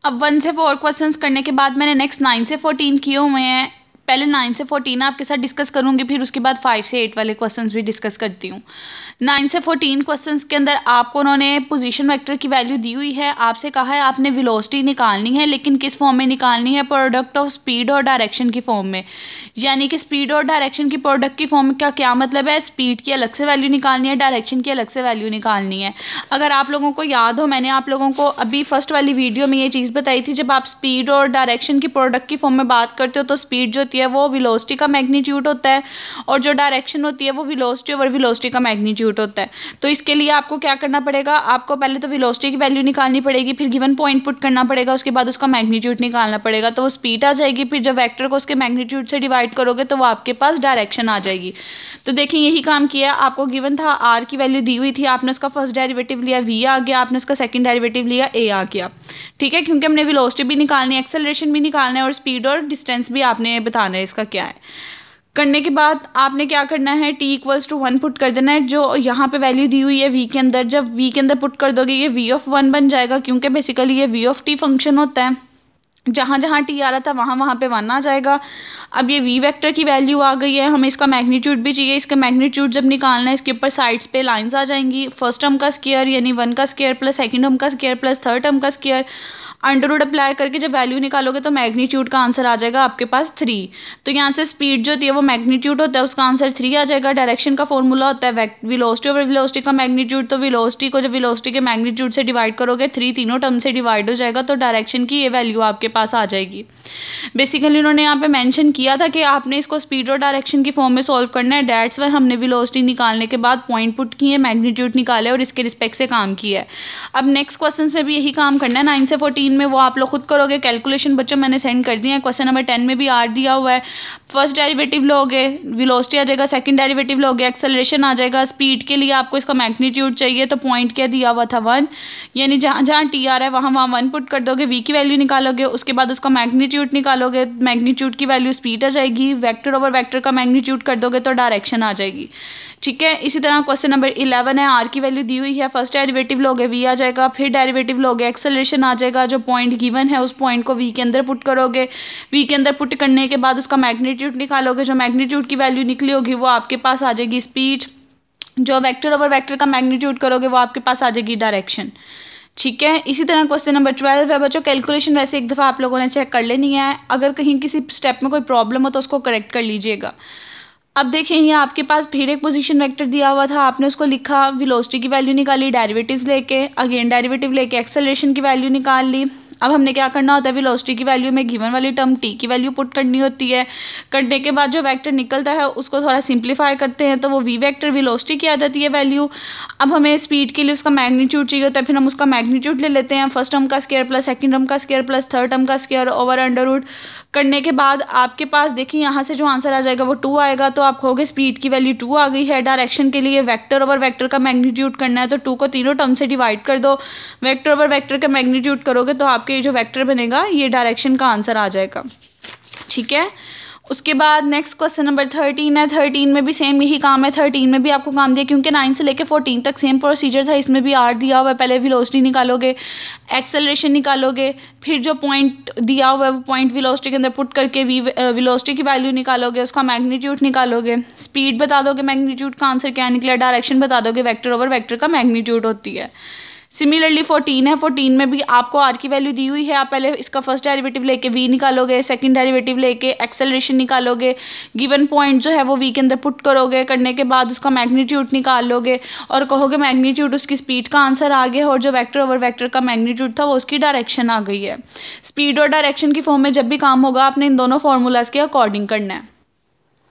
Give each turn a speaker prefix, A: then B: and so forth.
A: अब 1 से 4 क्वेश्चंस करने के बाद मैंने नेक्स्ट 9 से 14 किए हुए हैं। पहले 9 से 14 आपके साथ डिस्कस करूंगी, फिर उसके बाद 5 से 8 वाले क्वेश्चंस भी डिस्कस करती हूँ। 9 से 14 क्वेश्चंस के अंदर आपको उन्होंने पोजीशन वेक्टर की वैल्यू दी हुई है। आपसे कहा है आपने वेलोसिटी निकालनी है, लेकिन किस फॉर्म में निकालनी है, प्रोडक्ट ऑफ स्पीड और डायरेक्शन की फॉर्म में। यानी कि स्पीड और डायरेक्शन की प्रोडक्ट की फॉर्म का क्या मतलब है, स्पीड की अलग से वैल्यू निकालनी है, डायरेक्शन की अलग से वैल्यू निकालनी है। अगर आप लोगों को याद हो, मैंने आप लोगों को अभी फर्स्ट वाली वीडियो में ये चीज़ बताई थी, जब आप स्पीड और डायरेक्शन की प्रोडक्ट की फॉर्म में बात करते हो तो स्पीड जो होती है वो वेलोसिटी का मैग्नीट्यूड होता है, और जो डायरेक्शन होती है वो वेलोसिटी ओवर वेलोसिटी का मैग्नीट्यूड होता है। तो इसके लिए आपको क्या करना पड़ेगा, आपको पहले तो वेलोसिटी की वैल्यू निकालनी पड़ेगी, फिर गिवन पॉइंट पुट करना पड़ेगा, उसके बाद उसका मैग्नीट्यूड निकालना पड़ेगा, तो वो स्पीड आ जाएगी। फिर जब वेक्टर को उसके मैग्नीट्यूड से डिवाइड करोगे तो वो आपके पास डायरेक्शन आ जाएगी। तो देखिए यही काम किया। आपको गिवन था आर की वैल्यू दी हुई थी, आपने उसका फर्स्ट डेरिवेटिव लिया वी आ गया, आपने उसका सेकंड डेरिवेटिव लिया ए आ गया। ठीक है, क्योंकि हमने वेलोसिटी भी निकालनी है, एक्सेलरेशन भी निकालना है, और स्पीड और डिस्टेंस भी आपने बताना है इसका क्या है। करने के बाद आपने क्या करना है, t इक्वल्स टू 1 पुट कर देना है, जो यहाँ पे वैल्यू दी हुई है v के अंदर। जब v के अंदर पुट कर दोगे ये v ऑफ 1 बन जाएगा, क्योंकि बेसिकली ये v ऑफ t फंक्शन होता है। जहाँ जहाँ t आ रहा था वहाँ पे 1 आ जाएगा। अब ये v वेक्टर की वैल्यू आ गई है, हमें इसका मैग्नीट्यूड भी चाहिए। इसका मैग्नीट्यूड जब निकालना है, इसके ऊपर साइड्स पे लाइंस आ जाएंगी। फर्स्ट टर्म का स्क्वायर यानी 1 का स्क्वायर प्लस सेकंड टर्म का स्क्वायर प्लस थर्ड टर्म का स्क्वायर, अंडर रूट अप्लाई करके जब वैल्यू निकालोगे तो मैग्नीट्यूड का आंसर आ जाएगा आपके पास 3। तो यहाँ से स्पीड जो होती है वो मैग्नीट्यूड होता है, उसका आंसर 3 आ जाएगा। डायरेक्शन का फॉर्मूला होता है वेलोसिटी ओवर वेलोसिटी का मैग्नीट्यूड, तो वेलोसिटी को जब वेलोसिटी के मैग्नीट्यूड से डिवाइड करोगे 3 तीनों टर्म से डिवाइड हो जाएगा, तो डायरेक्शन की ये वैल्यू आपके पास आ जाएगी। बेसिकली उन्होंने यहाँ पे मेंशन किया था कि आपने इसको स्पीड और डायरेक्शन की फॉर्म में सॉल्व करना है। दैट्स वाई हमने वेलोसिटी निकालने के बाद पॉइंट पुट किए, मैग्नीट्यूड निकाले और इसके रिस्पेक्ट से काम किया है। अब नेक्स्ट क्वेश्चन में भी यही काम करना है। 9 से 14 में वो आप लोग खुद करोगे कैलकुलेशन, बच्चों मैंने सेंड कर दिया है। क्वेश्चन नंबर 10 में भी आर दिया हुआ है। फर्स्ट डेरिवेटिव लोगे वेलोसिटी आ जाएगा, सेकंड डेरिवेटिव लोगे एक्सेलरेशन आ जाएगा। स्पीड के लिए आपको इसका मैग्नीट्यूड चाहिए, तो पॉइंट क्या दिया हुआ था 1, यानी जहाँ जहाँ टी आ रहा है वहाँ 1 पुट कर दोगे, वी की वैल्यू निकालोगे, उसके बाद उसका मैग्नीट्यूड निकालोगे, मैग्नीट्यूड की वैल्यू स्पीड आ जाएगी। वेक्टर ओवर वेक्टर का मैग्नीट्यूड कर दोगे तो डायरेक्शन आ जाएगी। ठीक है, इसी तरह क्वेश्चन नंबर 11 है। आर की वैल्यू दी हुई है, फर्स्ट डेरिवेटिव लोगे वी आ जाएगा, फिर डेरिवेटिव लोगे एक्सेलरेशन आ जाएगा। जो पॉइंट गिवन है उस पॉइंट को वी के अंदर पुट करोगे, वी के अंदर पुट करने के बाद उसका मैग्नीट्यूड निकालोगे, जो मैग्नीट्यूड की वैल्यू निकली होगी वो आपके पास आ जाएगी स्पीड। जो वेक्टर ओवर वेक्टर का मैग्नीट्यूड करोगे वो आपके पास आ जाएगी डायरेक्शन। ठीक है, इसी तरह क्वेश्चन नंबर 12 है बच्चों। कैलकुलेशन वैसे एक दफ़ा आप लोगों ने चेक कर लेनी है, अगर कहीं किसी स्टेप में कोई प्रॉब्लम हो तो उसको करेक्ट कर लीजिएगा। अब देखें ये आपके पास फिर एक पोजीशन वेक्टर दिया हुआ था, आपने उसको लिखा, वेलोसिटी की वैल्यू निकाली, डेरिवेटिव्स लेके, अगेन डेरिवेटिव लेके एक्सेलरेशन की वैल्यू निकाल ली। अब हमने क्या करना होता है, वेलोसिटी की वैल्यू में गिवन वाली टर्म टी की वैल्यू पुट करनी होती है। करने के बाद जो वेक्टर निकलता है उसको थोड़ा सिंप्लीफाई करते हैं, तो वो वी वेक्टर वेलोसिटी की आ जाती है वैल्यू। अब हमें स्पीड के लिए उसका मैग्नीट्यूड चाहिए होता है, फिर हम उसका मैग्नीट्यूड ले लेते हैं, फर्स्ट टर्म का स्क्वायर प्लस सेकंड टर्म का स्क्वायर प्लस थर्ड टर्म का स्क्वायर ओवर अंडर रूट। करने के बाद आपके पास देखिए यहाँ से जो आंसर आ जाएगा वो 2 आएगा, तो आप कहोगे स्पीड की वैल्यू 2 आ गई है। डायरेक्शन के लिए वेक्टर ओवर वेक्टर का मैग्नीट्यूड करना है, तो 2 को तीनों टर्म से डिवाइड कर दो, वेक्टर ओवर वेक्टर का मैग्नीट्यूड करोगे तो आपके जो वेक्टर बनेगा ये डायरेक्शन का आंसर आ जाएगा। ठीक है, उसके बाद नेक्स्ट क्वेश्चन नंबर 13 है। 13 में भी सेम यही काम है। 13 में भी आपको काम दिया, क्योंकि 9 से लेकर 14 तक सेम प्रोसीजर था, इसमें भी आर दिया हुआ है। पहले वेलोसिटी निकालोगे, एक्सेलरेशन निकालोगे, फिर जो पॉइंट दिया हुआ है वो पॉइंट वेलोसिटी के अंदर पुट करके वेलोसिटी की वैल्यू निकालोगे, उसका मैग्नीट्यूड निकालोगे, स्पीड बता दोगे मैग्नीट्यूड का आंसर क्या निकला, डायरेक्शन बता दोगे, वेक्टर ओवर वेक्टर का मैग्नीट्यूड होती है। सिमिलरली 14 है। 14 में भी आपको आर की वैल्यू दी हुई है, आप पहले इसका फर्स्ट डेरिवेटिव लेके वी निकालोगे, सेकंड डेरिवेटिव लेके एक्सेलरेशन निकालोगे, गिवन पॉइंट जो है वो वी के अंदर पुट करोगे, करने के बाद उसका मैग्नीट्यूड निकाल लोगे और कहोगे मैग्नीट्यूड उसकी स्पीड का आंसर आ गया, और जो वेक्टर ओवर वेक्टर का मैग्नीट्यूड था वो उसकी डायरेक्शन आ गई है। स्पीड और डायरेक्शन की फॉर्म में जब भी काम होगा आपने इन दोनों फार्मूलाज के अकॉर्डिंग करना है।